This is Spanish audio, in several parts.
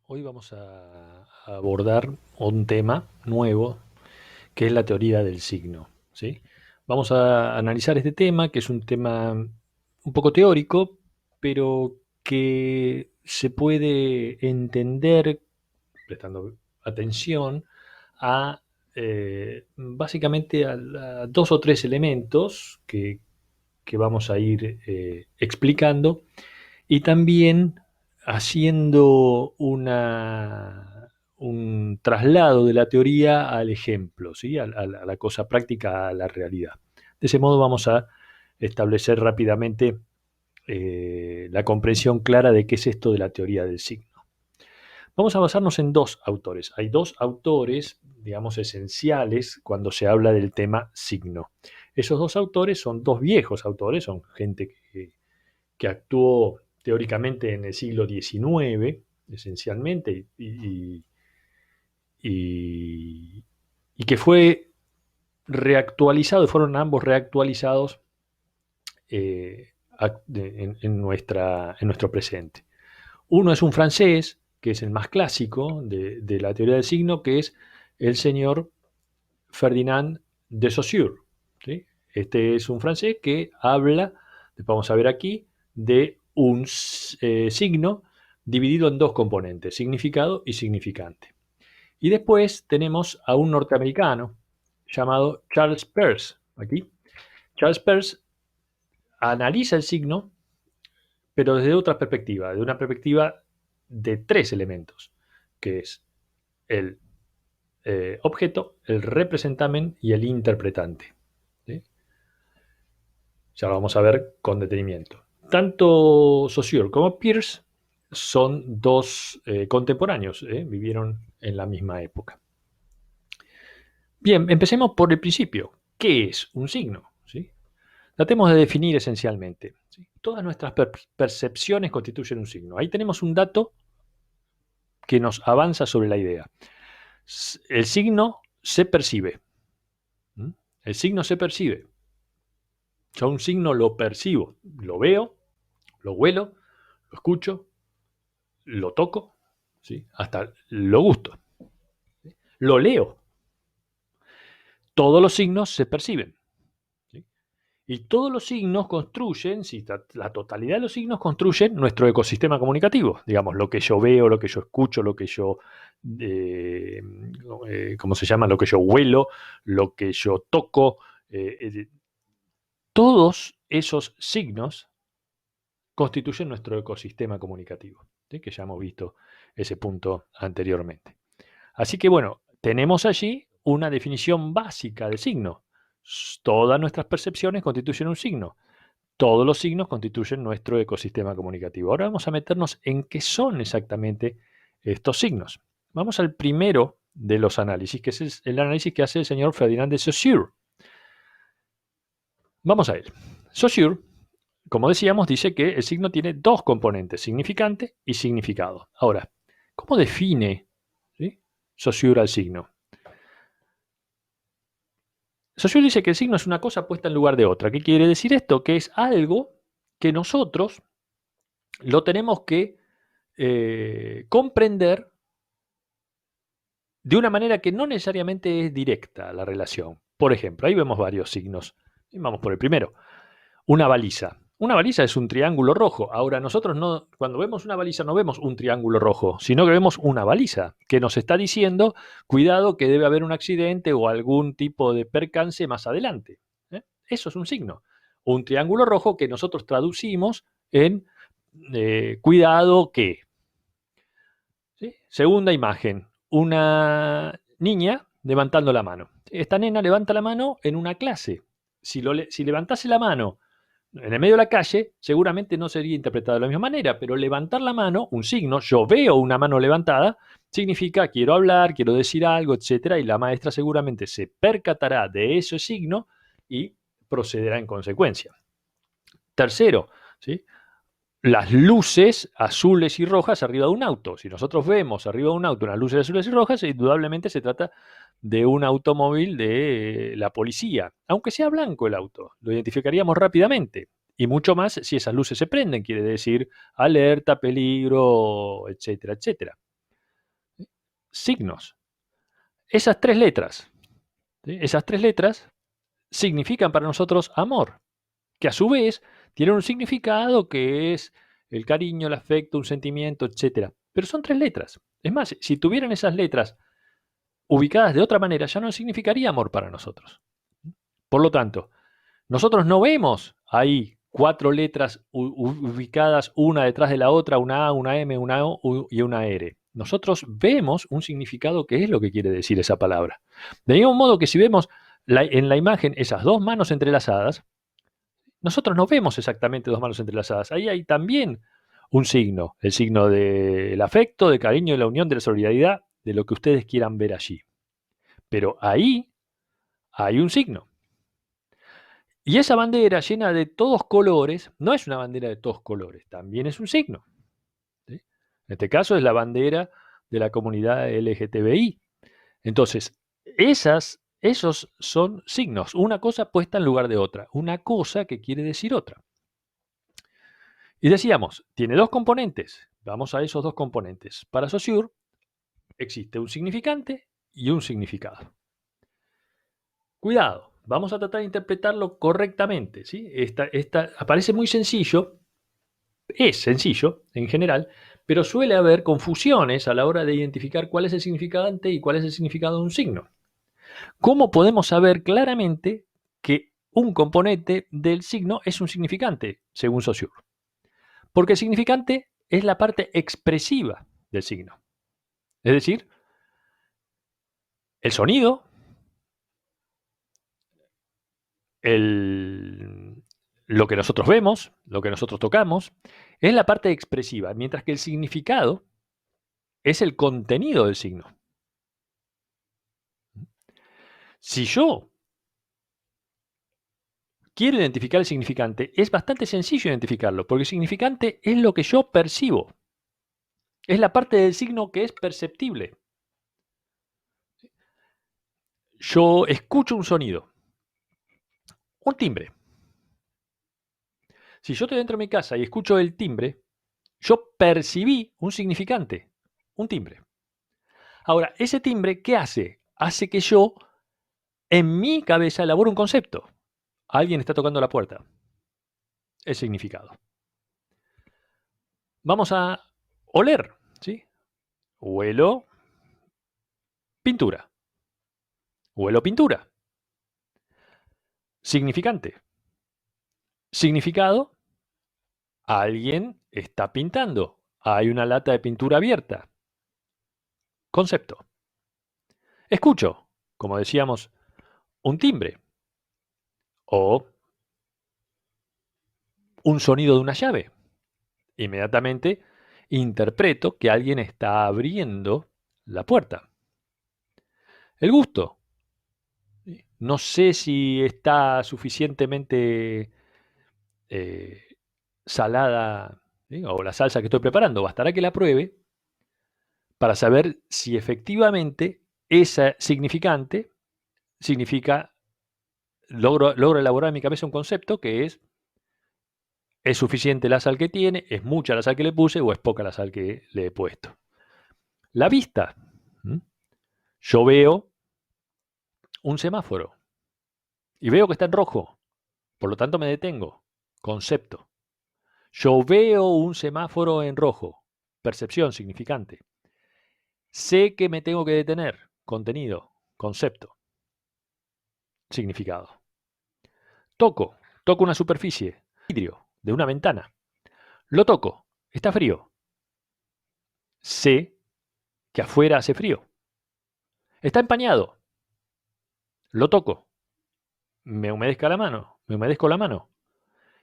Hoy vamos a abordar un tema nuevo, que es la teoría del signo, ¿sí? Vamos a analizar este tema, que es un tema un poco teórico, pero que se puede entender prestando atención a básicamente a dos o tres elementos que vamos a ir explicando y también haciendo un traslado de la teoría al ejemplo, ¿sí? A la cosa práctica, a la realidad. De ese modo vamos a establecer rápidamente la comprensión clara de qué es esto de la teoría del signo. Vamos a basarnos en dos autores. Hay dos autores, digamos, esenciales cuando se habla del tema signo. Esos dos autores son dos viejos autores, son gente que actuó teóricamente en el siglo XIX, esencialmente, y, y que fue reactualizado, fueron ambos reactualizados en nuestro presente. Uno es un francés, que es el más clásico de la teoría del signo, que es el señor Ferdinand de Saussure, ¿sí? Este es un francés que habla, vamos a ver aquí, de un signo dividido en dos componentes, significado y significante. Y después tenemos a un norteamericano llamado Charles Peirce. Aquí, Charles Peirce analiza el signo, pero desde otra perspectiva, de una perspectiva de tres elementos, que es el objeto, el representamen y el interpretante, ¿sí? Ya lo vamos a ver con detenimiento. Tanto Saussure como Peirce son dos contemporáneos, vivieron en la misma época. Bien, empecemos por el principio. ¿Qué es un signo? ¿Sí? Tratemos de definir esencialmente. ¿Sí? Todas nuestras percepciones constituyen un signo. Ahí tenemos un dato que nos avanza sobre la idea. El signo se percibe. ¿Mm? El signo se percibe. Yo un signo lo percibo, lo veo, lo huelo, lo escucho, lo toco, ¿sí? Hasta lo gusto, ¿sí? Lo leo. Todos los signos se perciben, ¿sí? Y todos los signos construyen, si la totalidad de los signos construyen nuestro ecosistema comunicativo. Digamos, lo que yo veo, lo que yo escucho, lo que yo, eh, ¿cómo se llama? Lo que yo huelo, lo que yo toco. Todos esos signos constituyen nuestro ecosistema comunicativo, ¿sí? Que ya hemos visto ese punto anteriormente. Así que bueno, tenemos allí una definición básica de signo. Todas nuestras percepciones constituyen un signo. Todos los signos constituyen nuestro ecosistema comunicativo. Ahora vamos a meternos en qué son exactamente estos signos. Vamos al primero de los análisis, que es el análisis que hace el señor Ferdinand de Saussure. Vamos a él. Saussure, como decíamos, dice que el signo tiene dos componentes, significante y significado. Ahora, ¿cómo define, ¿sí?, Saussure al signo? Saussure dice que el signo es una cosa puesta en lugar de otra. ¿Qué quiere decir esto? Que es algo que nosotros lo tenemos que comprender de una manera que no necesariamente es directa la relación. Por ejemplo, ahí vemos varios signos. Y vamos por el primero. Una baliza. Una baliza es un triángulo rojo. Ahora, nosotros no, cuando vemos una baliza no vemos un triángulo rojo, sino que vemos una baliza que nos está diciendo, cuidado que debe haber un accidente o algún tipo de percance más adelante. Eso es un signo. Un triángulo rojo que nosotros traducimos en cuidado que. ¿Sí? Segunda imagen, una niña levantando la mano. Esta nena levanta la mano en una clase. Si levantase la mano en el medio de la calle, seguramente no sería interpretado de la misma manera, pero levantar la mano, un signo, yo veo una mano levantada, significa quiero hablar, quiero decir algo, etcétera, y la maestra seguramente se percatará de ese signo y procederá en consecuencia. Tercero, ¿sí?, las luces azules y rojas arriba de un auto. Si nosotros vemos arriba de un auto unas luces azules y rojas, indudablemente se trata de un automóvil de la policía. Aunque sea blanco el auto, lo identificaríamos rápidamente. Y mucho más si esas luces se prenden, quiere decir alerta, peligro, etcétera, etcétera. signos. Esas tres letras, ¿sí? Esas tres letras significan para nosotros amor, que a su vez tienen un significado que es el cariño, el afecto, un sentimiento, etcétera. Pero son tres letras. Es más, si tuvieran esas letras ubicadas de otra manera, ya no significaría amor para nosotros. Por lo tanto, nosotros no vemos ahí cuatro letras ubicadas una detrás de la otra, una A, una M, una O y una R. Nosotros vemos un significado que es lo que quiere decir esa palabra. De ningún modo que si vemos en la imagen esas dos manos entrelazadas, nosotros no vemos exactamente dos manos entrelazadas. Ahí hay también un signo, el signo del afecto, de cariño, de la unión, de la solidaridad, de lo que ustedes quieran ver allí. Pero ahí hay un signo. Y esa bandera llena de todos colores no es una bandera de todos colores, también es un signo, ¿sí? En este caso es la bandera de la comunidad LGTBI. Entonces, esos son signos, una cosa puesta en lugar de otra, una cosa que quiere decir otra. Y decíamos, tiene dos componentes. Vamos a esos dos componentes. Para Saussure existe un significante y un significado. Cuidado, vamos a tratar de interpretarlo correctamente, ¿sí? Aparece muy sencillo, es sencillo en general, pero suele haber confusiones a la hora de identificar cuál es el significante y cuál es el significado de un signo. ¿Cómo podemos saber claramente que un componente del signo es un significante, según Saussure? Porque el significante es la parte expresiva del signo. Es decir, el sonido, lo que nosotros vemos, lo que nosotros tocamos, es la parte expresiva, mientras que el significado es el contenido del signo. Si yo quiero identificar el significante, es bastante sencillo identificarlo, porque el significante es lo que yo percibo. Es la parte del signo que es perceptible. Yo escucho un sonido, un timbre. Si yo estoy dentro de mi casa y escucho el timbre, yo percibí un significante, un timbre. Ahora, ese timbre, ¿qué hace? Hace que yo, en mi cabeza, elabore un concepto. Alguien está tocando la puerta. El significado. Vamos a oler, ¿sí? Huelo pintura. Huelo pintura. Significante. Significado. Alguien está pintando. Hay una lata de pintura abierta. Concepto. Escucho, como decíamos, un timbre o un sonido de una llave. Inmediatamente interpreto que alguien está abriendo la puerta. El gusto. No sé si está suficientemente salada, ¿sí? O la salsa que estoy preparando. Bastará que la pruebe para saber si efectivamente ese significante significa, logro elaborar en mi cabeza un concepto que es suficiente la sal que tiene, es mucha la sal que le puse o es poca la sal que le he puesto. La vista. ¿Mm? Yo veo un semáforo y veo que está en rojo, por lo tanto me detengo. Concepto. Yo veo un semáforo en rojo. Percepción, significante. Sé que me tengo que detener. Contenido, concepto, significado. Toco una superficie, vidrio de una ventana. Lo toco, está frío. Sé que afuera hace frío. Está empañado. Lo toco. Me humedezco la mano.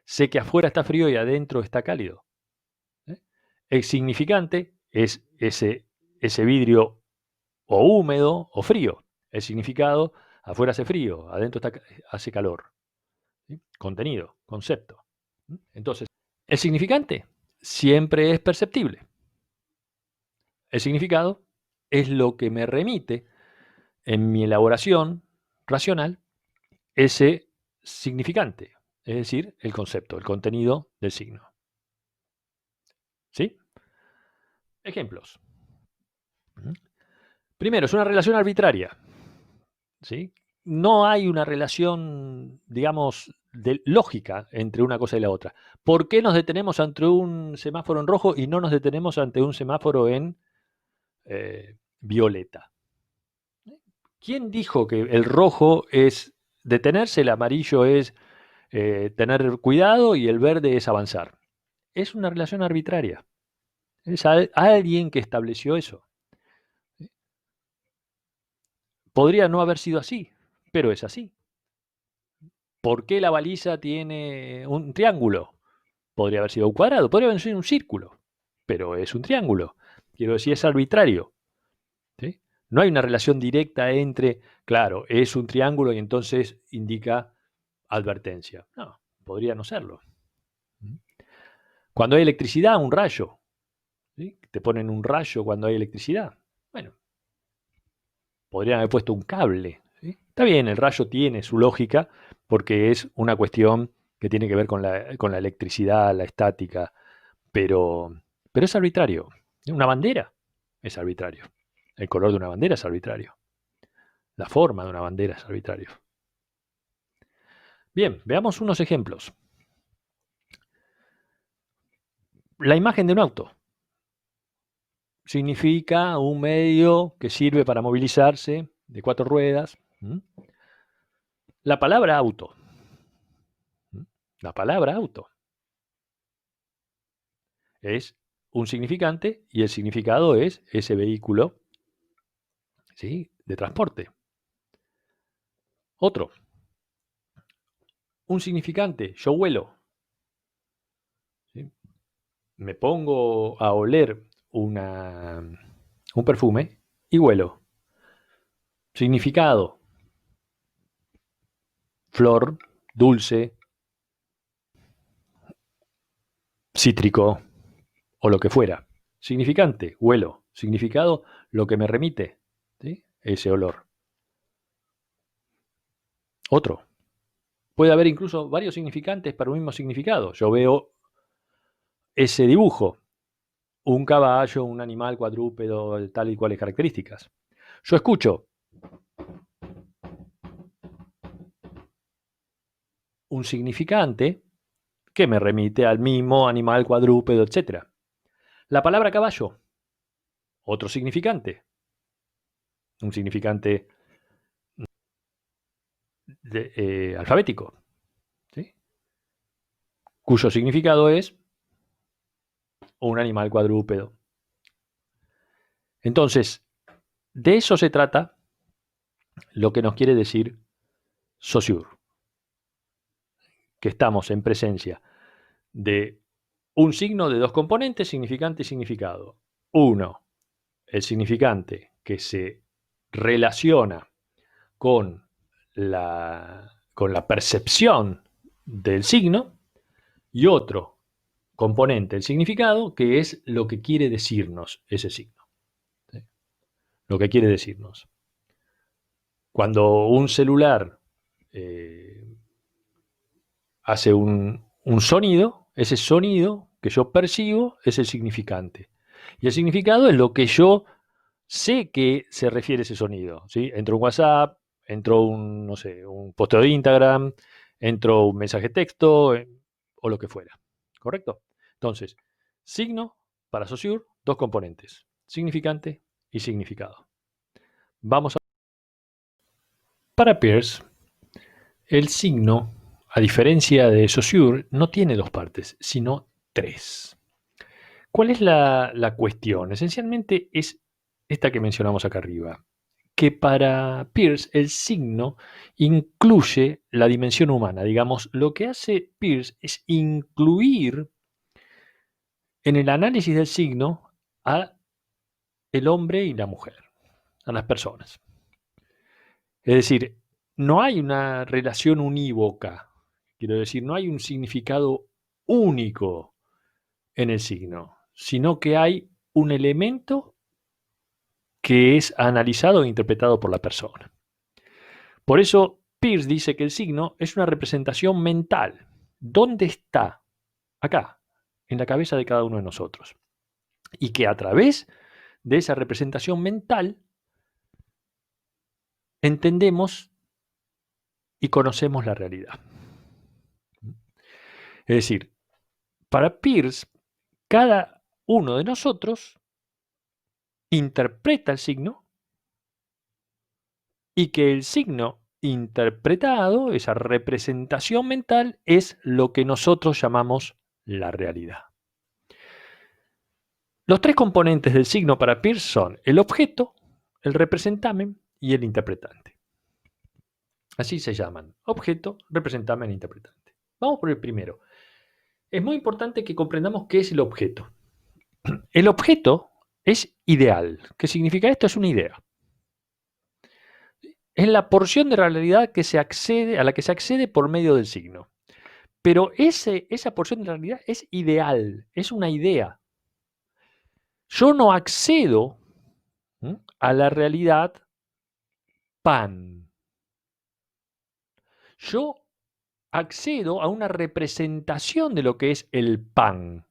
Sé que afuera está frío y adentro está cálido. ¿Eh? El significante es ese vidrio o húmedo o frío. El significado, afuera hace frío, adentro hace calor. ¿Sí? Contenido, concepto. Entonces, el significante siempre es perceptible. El significado es lo que me remite en mi elaboración racional ese significante, es decir, el concepto, el contenido del signo. ¿Sí? Ejemplos. Primero, es una relación arbitraria, ¿sí? No hay una relación, digamos, lógica entre una cosa y la otra. ¿Por qué nos detenemos ante un semáforo en rojo y no nos detenemos ante un semáforo en violeta? ¿Quién dijo que el rojo es detenerse, el amarillo es tener cuidado y el verde es avanzar? Es una relación arbitraria. Es alguien que estableció eso. Podría no haber sido así, pero es así. ¿Por qué la baliza tiene un triángulo? Podría haber sido un cuadrado, podría haber sido un círculo, pero es un triángulo. Quiero decir, es arbitrario. ¿Sí? No hay una relación directa entre, claro, es un triángulo y entonces indica advertencia. No, podría no serlo. Cuando hay electricidad, un rayo. ¿Sí? Te ponen un rayo cuando hay electricidad. Bueno, podrían haber puesto un cable. ¿Sí? Está bien, el rayo tiene su lógica porque es una cuestión que tiene que ver con la electricidad, la estática, pero, pero es arbitrario. Una bandera es arbitrario. El color de una bandera es arbitrario. La forma de una bandera es arbitrario. Bien, veamos unos ejemplos. La imagen de un auto significa un medio que sirve para movilizarse de 4 ruedas. La palabra auto. La palabra auto es un significante y el significado es ese vehículo, ¿sí?, de transporte. Otro, un significante, yo huelo. ¿Sí? Me pongo a oler un perfume y huelo. Significado, flor, dulce, cítrico o lo que fuera. Significante, huelo. Significado, lo que me remite, ¿sí?, ese olor. Otro. Puede haber incluso varios significantes para un mismo significado. Yo veo ese dibujo, un caballo, un animal cuadrúpedo, tal y cuales características. Yo escucho un significante que me remite al mismo animal cuadrúpedo, etc. La palabra caballo, otro significante, un significante alfabético, ¿sí?, cuyo significado es un animal cuadrúpedo. Entonces, de eso se trata lo que nos quiere decir Saussure, que estamos en presencia de un signo de dos componentes, significante y significado. Uno, el significante que se relaciona con la percepción del signo, y otro componente, el significado, que es lo que quiere decirnos ese signo. ¿Sí? Lo que quiere decirnos. Cuando un celular hace un sonido, ese sonido que yo percibo es el significante. Y el significado es lo que yo sé que se refiere ese sonido. ¿Sí? Entró un WhatsApp, entró un, no sé, un posteo de Instagram, entró un mensaje de texto o lo que fuera. ¿Correcto? Entonces, signo para Saussure, dos componentes, significante y significado. Vamos a... Para Peirce, el signo, a diferencia de Saussure, no tiene dos partes, sino tres. ¿Cuál es la cuestión? Esencialmente es esta que mencionamos acá arriba, que para Peirce el signo incluye la dimensión humana. Digamos, lo que hace Peirce es incluir en el análisis del signo a el hombre y la mujer, a las personas. Es decir, no hay una relación unívoca, quiero decir, no hay un significado único en el signo, sino que hay un elemento que es analizado e interpretado por la persona. Por eso, Peirce dice que el signo es una representación mental. ¿Dónde está? Acá, en la cabeza de cada uno de nosotros. Y que a través de esa representación mental entendemos y conocemos la realidad. Es decir, para Peirce, cada uno de nosotros interpreta el signo y que el signo interpretado, esa representación mental, es lo que nosotros llamamos la realidad. Los tres componentes del signo para Peirce son el objeto, el representamen y el interpretante. Así se llaman: objeto, representamen e interpretante. Vamos por el primero. Es muy importante que comprendamos qué es el objeto. El objeto es ideal. ¿Qué significa esto? Es una idea. Es la porción de realidad que se accede, a la que se accede por medio del signo. Pero esa porción de realidad es ideal, es una idea. Yo no accedo a la realidad pan. Yo accedo a una representación de lo que es el pan,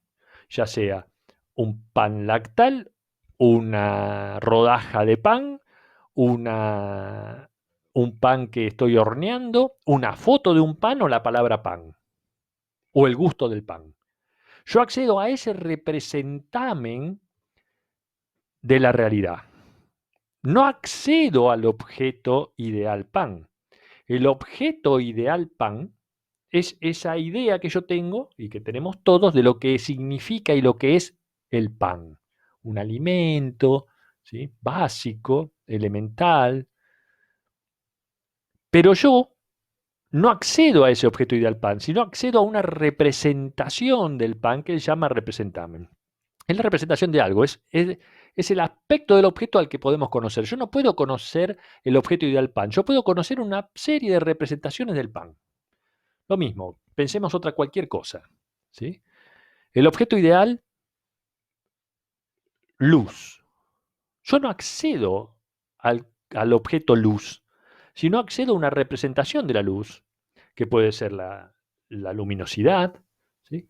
ya sea un pan lactal, una rodaja de pan, un pan que estoy horneando, una foto de un pan o la palabra pan, o el gusto del pan. Yo accedo a ese representamen de la realidad. No accedo al objeto ideal pan. El objeto ideal pan es esa idea que yo tengo y que tenemos todos de lo que significa y lo que es el pan. Un alimento, ¿sí?, básico, elemental. Pero yo no accedo a ese objeto ideal pan, sino accedo a una representación del pan que él llama representamen. Es la representación de algo, es el aspecto del objeto al que podemos conocer. Yo no puedo conocer el objeto ideal pan, yo puedo conocer una serie de representaciones del pan. Lo mismo, pensemos cualquier cosa, ¿sí? El objeto ideal, luz. Yo no accedo al objeto luz, sino accedo a una representación de la luz, que puede ser la luminosidad, ¿sí?,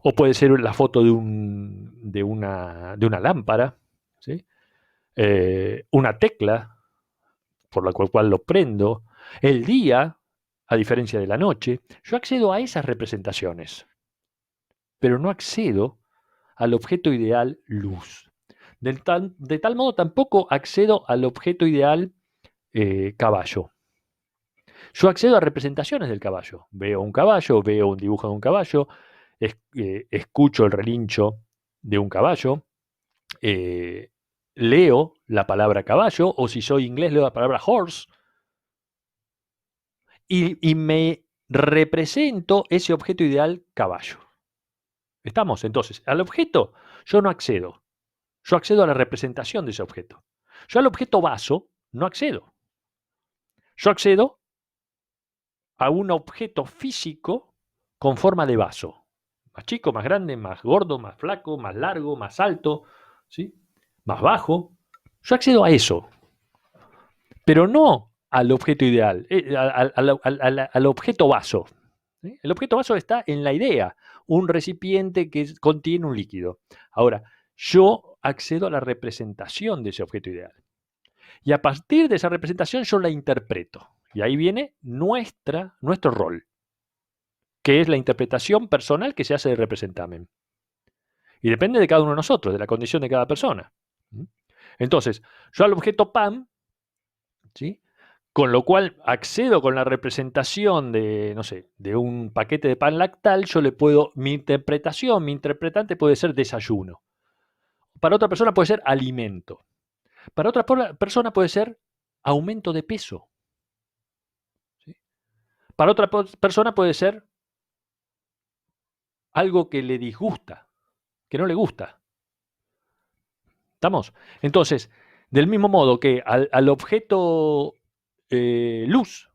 o puede ser la foto de una lámpara, ¿sí?, una tecla por la cual lo prendo, el día, a diferencia de la noche. Yo accedo a esas representaciones, pero no accedo al objeto ideal luz. De tal modo tampoco accedo al objeto ideal caballo. Yo accedo a representaciones del caballo. Veo un caballo, veo un dibujo de un caballo, escucho el relincho de un caballo, leo la palabra caballo, o si soy inglés leo la palabra horse, y me represento ese objeto ideal caballo. ¿Estamos? Entonces, al objeto yo no accedo. Yo accedo a la representación de ese objeto. Yo al objeto vaso no accedo. Yo accedo a un objeto físico con forma de vaso. Más chico, más grande, más gordo, más flaco, más largo, más alto, ¿sí?, más bajo. Yo accedo a eso, pero no al objeto ideal, al objeto vaso. ¿Sí? El objeto vaso está en la idea, un recipiente que contiene un líquido. Ahora, yo accedo a la representación de ese objeto ideal. Y a partir de esa representación yo la interpreto. Y ahí viene nuestro rol, que es la interpretación personal que se hace de representamen. Y depende de cada uno de nosotros, de la condición de cada persona. Entonces, yo al objeto pan, ¿sí?, con lo cual accedo con la representación de, no sé, de un paquete de pan lactal, mi interpretante puede ser desayuno. Para otra persona puede ser alimento. Para otra persona puede ser aumento de peso. ¿Sí? Para otra persona puede ser algo que le disgusta, que no le gusta. ¿Estamos? Entonces, del mismo modo que al objeto luz,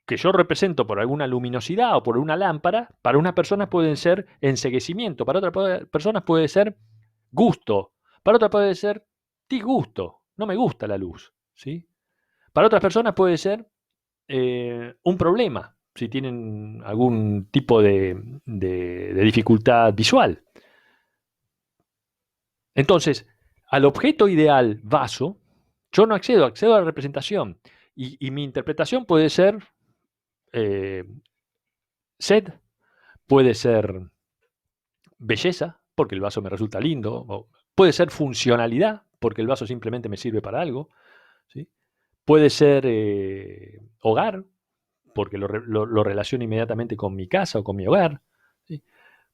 que yo represento por alguna luminosidad o por una lámpara, para una persona puede ser enceguecimiento, para otra persona puede ser gusto, para otra puede ser disgusto, no me gusta la luz, ¿sí? Para otras personas puede ser un problema, si tienen algún tipo de dificultad visual. Entonces, al objeto ideal vaso, Yo no accedo, accedo a la representación. Y mi interpretación puede ser sed, puede ser belleza, porque el vaso me resulta lindo, o puede ser funcionalidad, porque el vaso simplemente me sirve para algo, ¿sí? Puede ser hogar, porque lo relaciono inmediatamente con mi casa o con mi hogar, ¿sí?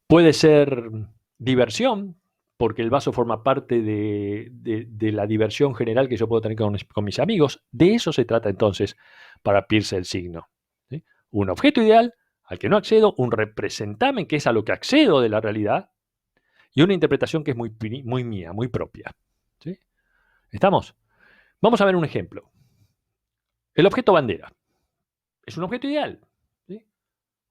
Puede ser diversión, porque el vaso forma parte de la diversión general que yo puedo tener con mis amigos. De eso se trata entonces para Peirce el signo, ¿sí? Un objeto ideal al que no accedo, un representamen que es a lo que accedo de la realidad, y una interpretación que es muy mía, muy propia, ¿sí? ¿Estamos? Vamos a ver un ejemplo. El objeto bandera es un objeto ideal, ¿sí?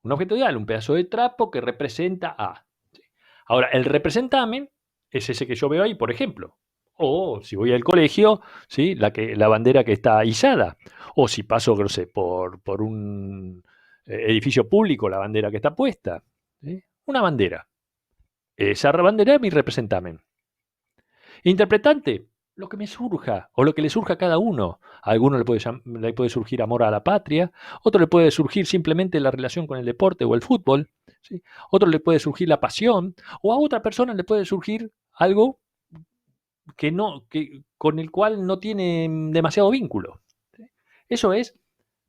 Un objeto ideal, un pedazo de trapo que representa a. ¿Sí? Ahora, el representamen es ese que yo veo ahí, por ejemplo. O si voy al colegio, ¿sí? La bandera que está izada. O si paso, no sé, por un edificio público, la bandera que está puesta, ¿sí? Una bandera. Esa bandera es mi representamen. Interpretante, lo que me surja, o lo que le surja a cada uno. A alguno le puede surgir amor a la patria, otro le puede surgir simplemente la relación con el deporte o el fútbol, ¿sí? Otro le puede surgir la pasión, o a otra persona le puede surgir algo con el cual no tiene demasiado vínculo, ¿sí? Eso es,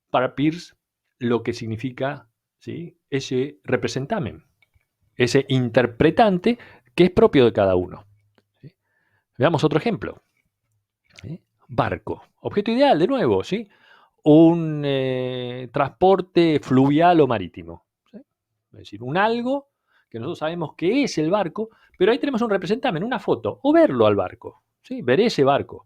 para Peirce, lo que significa, ¿sí? Ese representamen, ese interpretante que es propio de cada uno, ¿sí? Veamos otro ejemplo. ¿Sí? Barco, objeto ideal, de nuevo, ¿sí? Un transporte fluvial o marítimo, ¿sí? Es decir, un algo que nosotros sabemos que es el barco, pero ahí tenemos un representamen, una foto, o verlo al barco, ¿sí? Ver ese barco.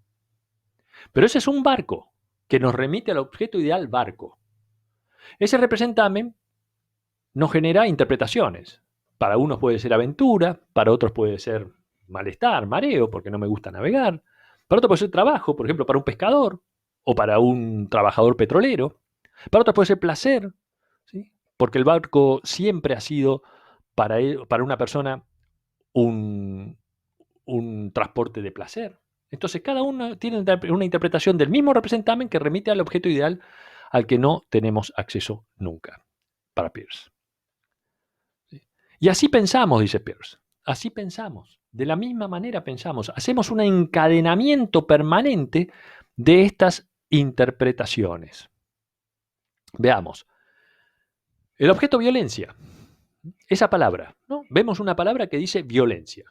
Pero ese es un barco que nos remite al objeto ideal barco. Ese representamen nos genera interpretaciones. Para unos puede ser aventura, para otros puede ser malestar, mareo, porque no me gusta navegar. Para otros puede ser trabajo, por ejemplo, para un pescador o para un trabajador petrolero. Para otros puede ser placer, ¿sí? Porque el barco siempre ha sido para una persona un, un transporte de placer. Entonces cada uno tiene una interpretación del mismo representamen que remite al objeto ideal al que no tenemos acceso nunca, para Peirce. ¿Sí? Y así pensamos, dice Peirce, así pensamos, de la misma manera pensamos, hacemos un encadenamiento permanente de estas interpretaciones. Veamos, el objeto violencia, esa palabra, ¿no? Vemos una palabra que dice violencia.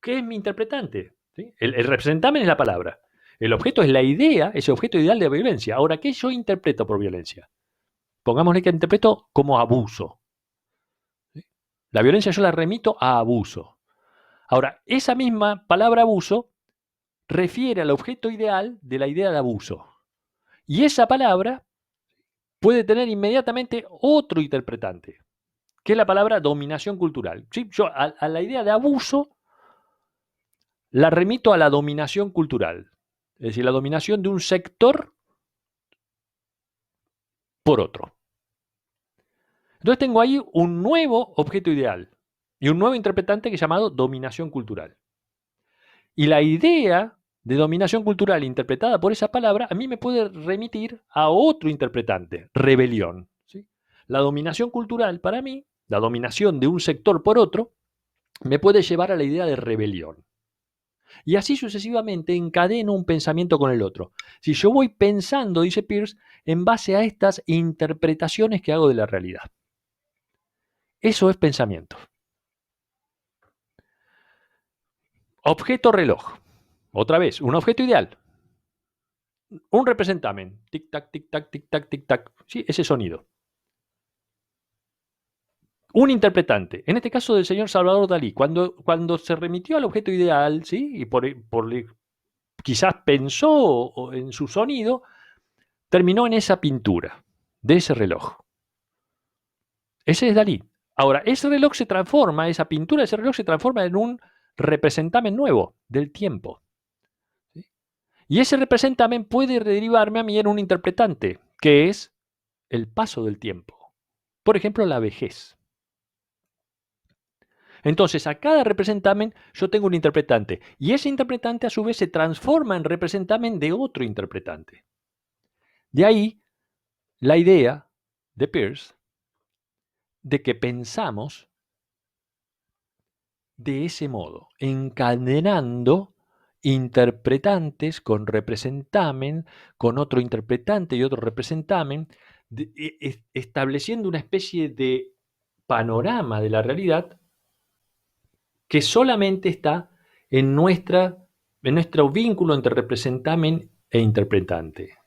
¿Qué es mi interpretante? ¿Sí? El representamen es la palabra. El objeto es la idea, ese objeto ideal de violencia. Ahora, ¿qué yo interpreto por violencia? Pongámosle que interpreto como abuso. ¿Sí? La violencia yo la remito a abuso. Ahora, esa misma palabra abuso refiere al objeto ideal de la idea de abuso. Y esa palabra puede tener inmediatamente otro interpretante, que es la palabra dominación cultural. ¿Sí? Yo a la idea de abuso la remito a la dominación cultural. Es decir, la dominación de un sector por otro. Entonces tengo ahí un nuevo objeto ideal y un nuevo interpretante que es llamado dominación cultural. Y la idea de dominación cultural interpretada por esa palabra a mí me puede remitir a otro interpretante, rebelión, ¿sí? La dominación cultural para mí, la dominación de un sector por otro, me puede llevar a la idea de rebelión. Y así sucesivamente encadeno un pensamiento con el otro. Si yo voy pensando, dice Peirce, en base a estas interpretaciones que hago de la realidad. Eso es pensamiento. Objeto reloj. Otra vez, un objeto ideal. Un representamen. Tic-tac, tic-tac, tic-tac, tic-tac. Sí, ese sonido. Un interpretante, en este caso del señor Salvador Dalí, cuando se remitió al objeto ideal, ¿sí? Y quizás pensó en su sonido, terminó en esa pintura de ese reloj. Ese es Dalí. Ahora, ese reloj se transforma, esa pintura de ese reloj se transforma en un representamen nuevo del tiempo. ¿Sí? Y ese representamen puede derivarme a mí en un interpretante, que es el paso del tiempo. Por ejemplo, la vejez. Entonces, a cada representamen yo tengo un interpretante. Y ese interpretante a su vez se transforma en representamen de otro interpretante. De ahí la idea de Peirce de que pensamos de ese modo, encadenando interpretantes con representamen, con otro interpretante y otro representamen, estableciendo una especie de panorama de la realidad que solamente está en nuestro vínculo entre representamen e interpretante.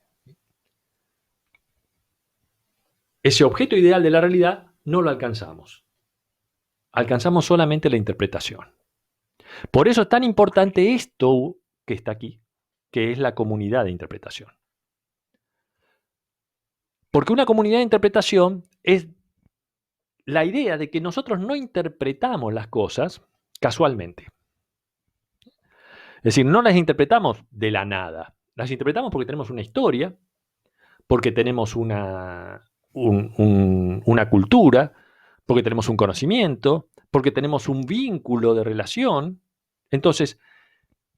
Ese objeto ideal de la realidad no lo alcanzamos. Alcanzamos solamente la interpretación. Por eso es tan importante esto que está aquí, que es la comunidad de interpretación. Porque una comunidad de interpretación es la idea de que nosotros no interpretamos las cosas casualmente. Es decir, no las interpretamos de la nada. Las interpretamos porque tenemos una historia, porque tenemos una cultura, porque tenemos un conocimiento, porque tenemos un vínculo de relación. Entonces,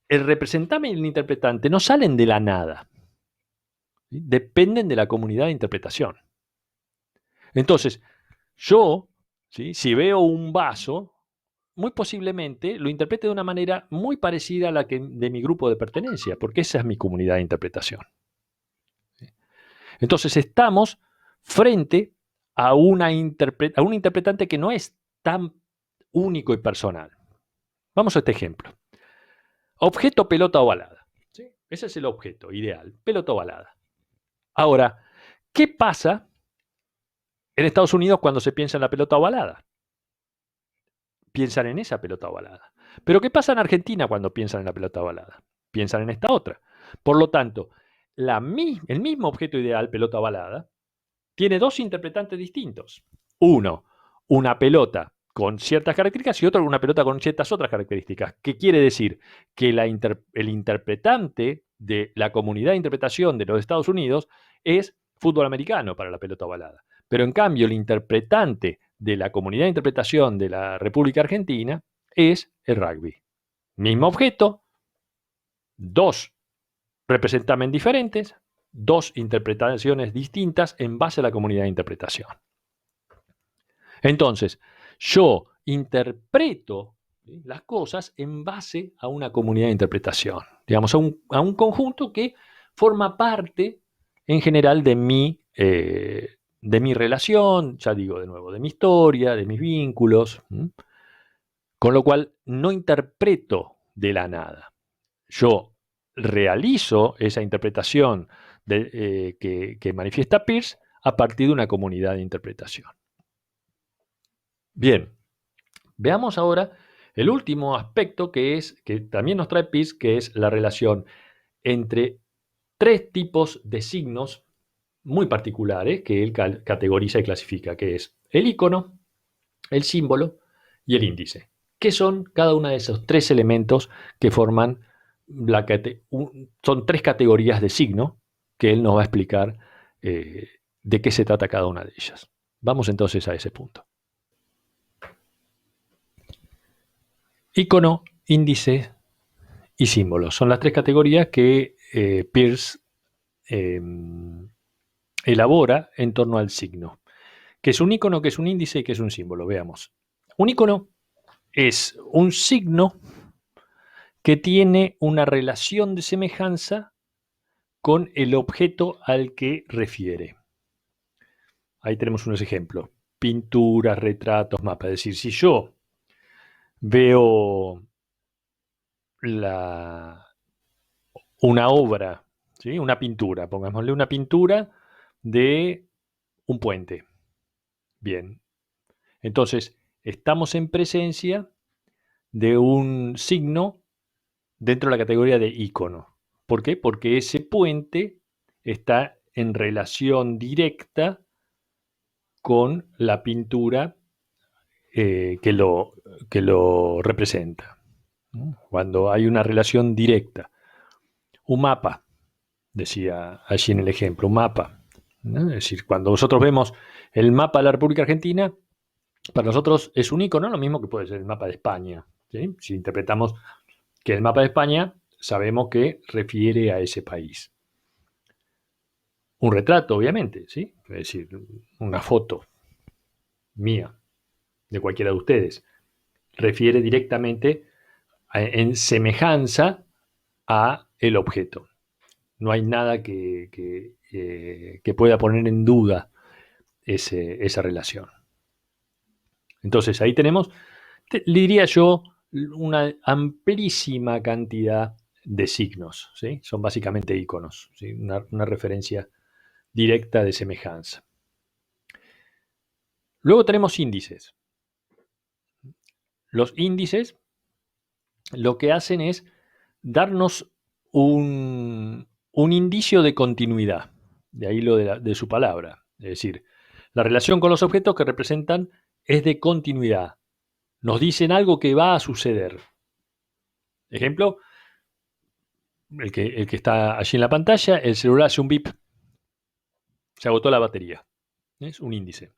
el representante y el interpretante no salen de la nada. ¿Sí? Dependen de la comunidad de interpretación. Entonces, yo, ¿sí? Si veo un vaso, muy posiblemente lo interprete de una manera muy parecida a la que de mi grupo de pertenencia, porque esa es mi comunidad de interpretación. Entonces, estamos frente a un interpretante que no es tan único y personal. Vamos a este ejemplo. Objeto, pelota ovalada. ¿Sí? Ese es el objeto ideal, pelota ovalada. Ahora, ¿qué pasa en Estados Unidos cuando se piensa en la pelota ovalada? Piensan en esa pelota ovalada. Pero ¿qué pasa en Argentina cuando piensan en la pelota ovalada? Piensan en esta otra. Por lo tanto, el mismo objeto ideal, pelota ovalada, tiene dos interpretantes distintos. Uno, una pelota con ciertas características y otro, una pelota con ciertas otras características. ¿Qué quiere decir? Que el interpretante de la comunidad de interpretación de los Estados Unidos es fútbol americano para la pelota ovalada. Pero en cambio, el interpretante de la comunidad de interpretación de la República Argentina es el rugby. Mismo objeto, dos representamen diferentes, dos interpretaciones distintas en base a la comunidad de interpretación. Entonces, yo interpreto las cosas en base a una comunidad de interpretación, digamos, a un conjunto que forma parte, en general, de mi relación, ya digo de nuevo, de mi historia, de mis vínculos, con lo cual no interpreto de la nada. Yo realizo esa interpretación que manifiesta Peirce a partir de una comunidad de interpretación. Bien, veamos ahora el último aspecto que también nos trae Peirce, que es la relación entre tres tipos de signos muy particulares que él categoriza y clasifica, que es el icono, el símbolo y el índice. ¿Qué son cada uno de esos tres elementos que forman son tres categorías de signo que él nos va a explicar de qué se trata cada una de ellas? Vamos entonces a ese punto. Icono, índice y símbolo. Son las tres categorías que Peirce elabora en torno al signo. ¿Qué es un icono, qué es un índice y qué es un símbolo? Veamos. Un icono es un signo que tiene una relación de semejanza con el objeto al que refiere. Ahí tenemos unos ejemplos. Pinturas, retratos, mapas. Es decir, si yo veo una obra, ¿sí? Una pintura, pongámosle una pintura de un puente. Bien. Entonces, estamos en presencia de un signo dentro de la categoría de icono. ¿Por qué? Porque ese puente está en relación directa con la pintura que lo representa. Cuando hay una relación directa. Un mapa, decía allí en el ejemplo, un mapa. ¿No? Es decir, cuando nosotros vemos el mapa de la República Argentina, Para nosotros es un icono, lo mismo que puede ser el mapa de España, ¿sí? Si interpretamos que el mapa de España, sabemos que refiere a ese país. Un retrato, obviamente, ¿sí? Es decir, una foto mía, de cualquiera de ustedes, refiere directamente en semejanza a el objeto. No hay nada que pueda poner en duda esa relación. Entonces ahí tenemos, le diría yo, una amplísima cantidad de signos. ¿Sí? Son básicamente iconos, ¿sí? Una referencia directa de semejanza. Luego tenemos índices. Los índices lo que hacen es darnos un indicio de continuidad, de ahí lo de su palabra. Es decir, la relación con los objetos que representan es de continuidad. Nos dicen algo que va a suceder. Ejemplo, el que está allí en la pantalla, el celular hace un bip, se agotó la batería. Es un índice.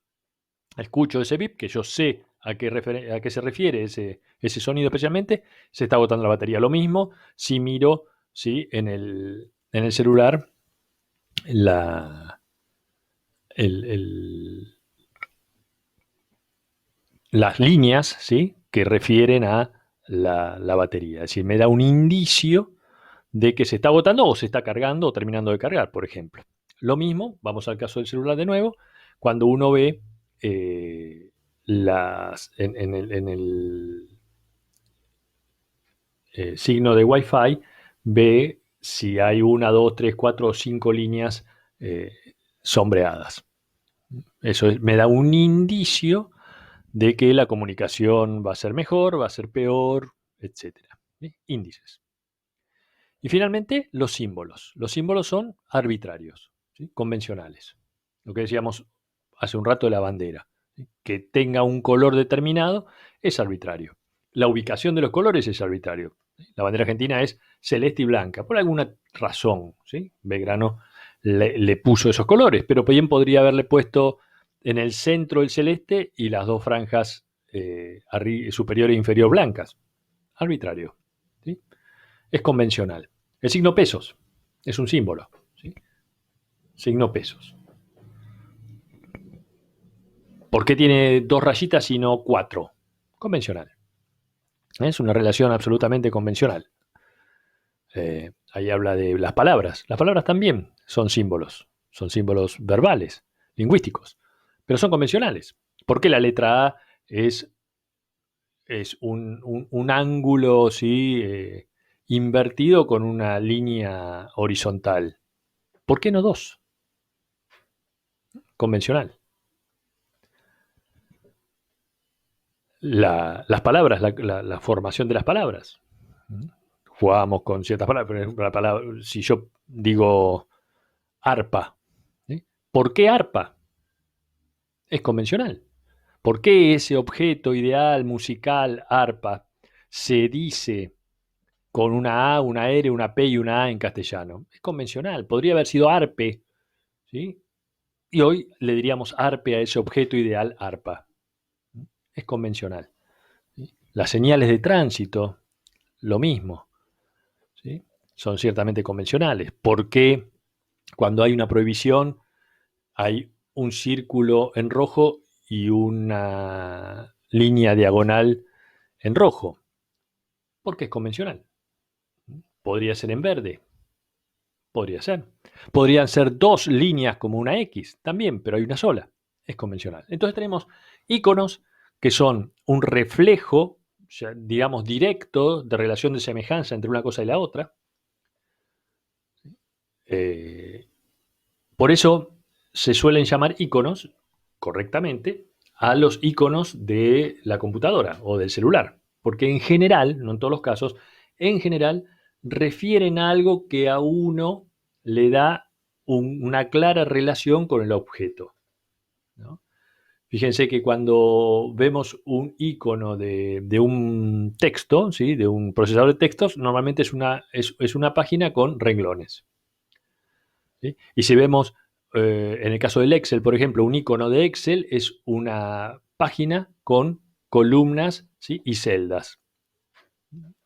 Escucho ese bip, que yo sé a qué se refiere ese sonido especialmente, se está agotando la batería. Lo mismo si miro, ¿sí? en el celular la, el- el- las líneas, ¿sí? que refieren a la batería. Es decir, me da un indicio de que se está agotando o se está cargando o terminando de cargar, por ejemplo. Lo mismo, vamos al caso del celular de nuevo, cuando uno ve en el signo de Wi-Fi, ve si hay una, dos, tres, cuatro o cinco líneas eh, sombreadas. Me da un indicio de que la comunicación va a ser mejor, va a ser peor, etcétera. ¿Sí? Índices. Y finalmente, los símbolos. Los símbolos son arbitrarios, ¿sí? Convencionales. Lo que decíamos hace un rato de la bandera. ¿Sí? Que tenga un color determinado es arbitrario. La ubicación de los colores es arbitrario. La bandera argentina es celeste y blanca, por alguna razón. ¿Sí? Belgrano le puso esos colores, pero bien podría haberle puesto en el centro el celeste y las dos franjas superior e inferior blancas. Arbitrario. ¿Sí? Es convencional. El signo pesos es un símbolo. ¿Sí? Signo pesos. ¿Por qué tiene dos rayitas y no cuatro? Convencional. Es una relación absolutamente convencional. Ahí habla de las palabras. Las palabras también son símbolos verbales, lingüísticos, pero son convencionales. ¿Por qué la letra A es un ángulo ¿sí? Invertido con una línea horizontal? ¿Por qué no dos? Convencional. Las palabras, la formación de las palabras. Jugamos con ciertas palabras, por ejemplo, si yo digo arpa, ¿sí? ¿Por qué arpa? Es convencional. ¿Por qué ese objeto ideal musical, arpa, se dice con una A, una R, una P y una A en castellano? Es convencional. Podría haber sido arpe, ¿sí? Y hoy le diríamos arpe a ese objeto ideal, arpa. Es convencional. ¿Sí? Las señales de tránsito, lo mismo. ¿Sí? Son ciertamente convencionales. ¿Por qué cuando hay una prohibición hay un círculo en rojo y una línea diagonal en rojo? Porque es convencional. Podría ser en verde. Podría ser. Podrían ser dos líneas como una X, también, pero hay una sola. Es convencional. Entonces tenemos iconos que son un reflejo, ya, digamos, directo de relación de semejanza entre una cosa y la otra. Eh, por eso se suelen llamar iconos, correctamente, a los iconos de la computadora o del celular. Porque en general, no en todos los casos, en general refieren a algo que a uno le da una clara relación con el objeto, ¿no? Fíjense que cuando vemos un icono de un texto, ¿sí? de un procesador de textos, normalmente es una página con renglones. ¿Sí? Y si vemos, en el caso del Excel, por ejemplo, un icono de Excel es una página con columnas, ¿sí? Y celdas,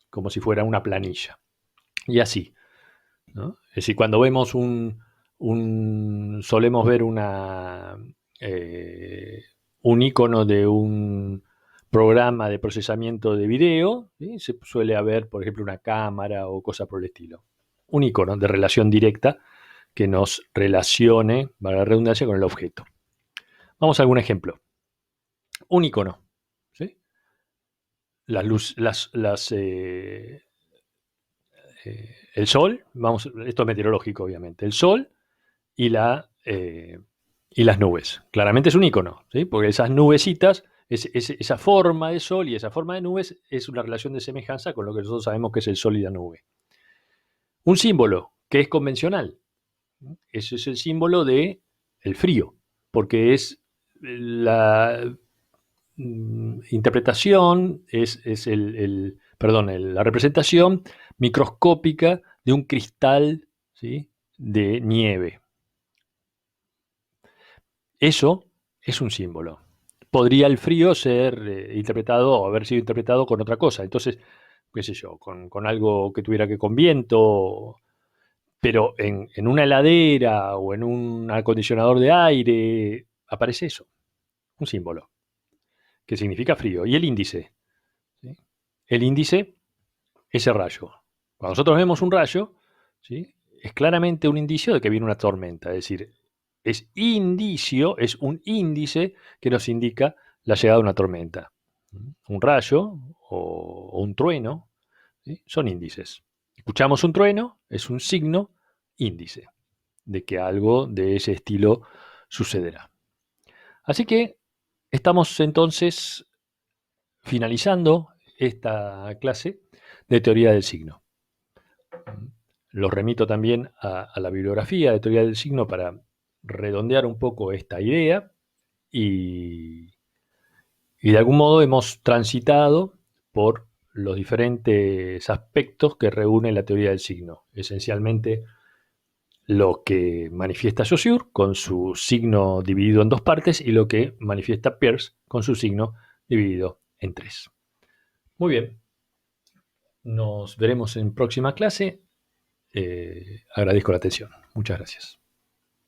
como si fuera una planilla. Y así, ¿no? Es decir, cuando vemos solemos ver un icono de un programa de procesamiento de video, ¿sí? Se suele haber, por ejemplo, una cámara o cosa por el estilo. Un icono de relación directa que nos relacione, valga la redundancia, con el objeto. Vamos a algún ejemplo. Un icono, ¿sí? Las luz, el sol, esto es meteorológico, obviamente. El sol y, y las nubes. Claramente es un icono, ¿sí? Porque esas nubecitas, esa forma de sol y esa forma de nubes es una relación de semejanza con lo que nosotros sabemos que es el sol y la nube. Un símbolo que es convencional. Ese es el símbolo de el frío, porque es la interpretación, la representación microscópica de un cristal, ¿sí? De nieve. Eso es un símbolo. Podría el frío ser interpretado o haber sido interpretado con otra cosa. Entonces, qué sé yo, con algo que tuviera que con viento, pero en una heladera o en un acondicionador de aire aparece eso, un símbolo, que significa frío. Y el índice, ¿sí? El índice, ese rayo. Cuando nosotros vemos un rayo, ¿sí? Es claramente un indicio de que viene una tormenta. Es decir, es un índice que nos indica la llegada de una tormenta. Un rayo o un trueno, ¿sí? Son índices. Escuchamos un trueno, es un signo índice de que algo de ese estilo sucederá. Así que estamos entonces finalizando esta clase de teoría del signo. Los remito también a la bibliografía de teoría del signo para redondear un poco esta idea y, y de algún modo hemos transitado por los diferentes aspectos que reúne la teoría del signo. Esencialmente lo que manifiesta Saussure con su signo dividido en dos partes y lo que manifiesta Peirce con su signo dividido en tres. Muy bien, nos veremos en próxima clase. Agradezco la atención. Muchas gracias.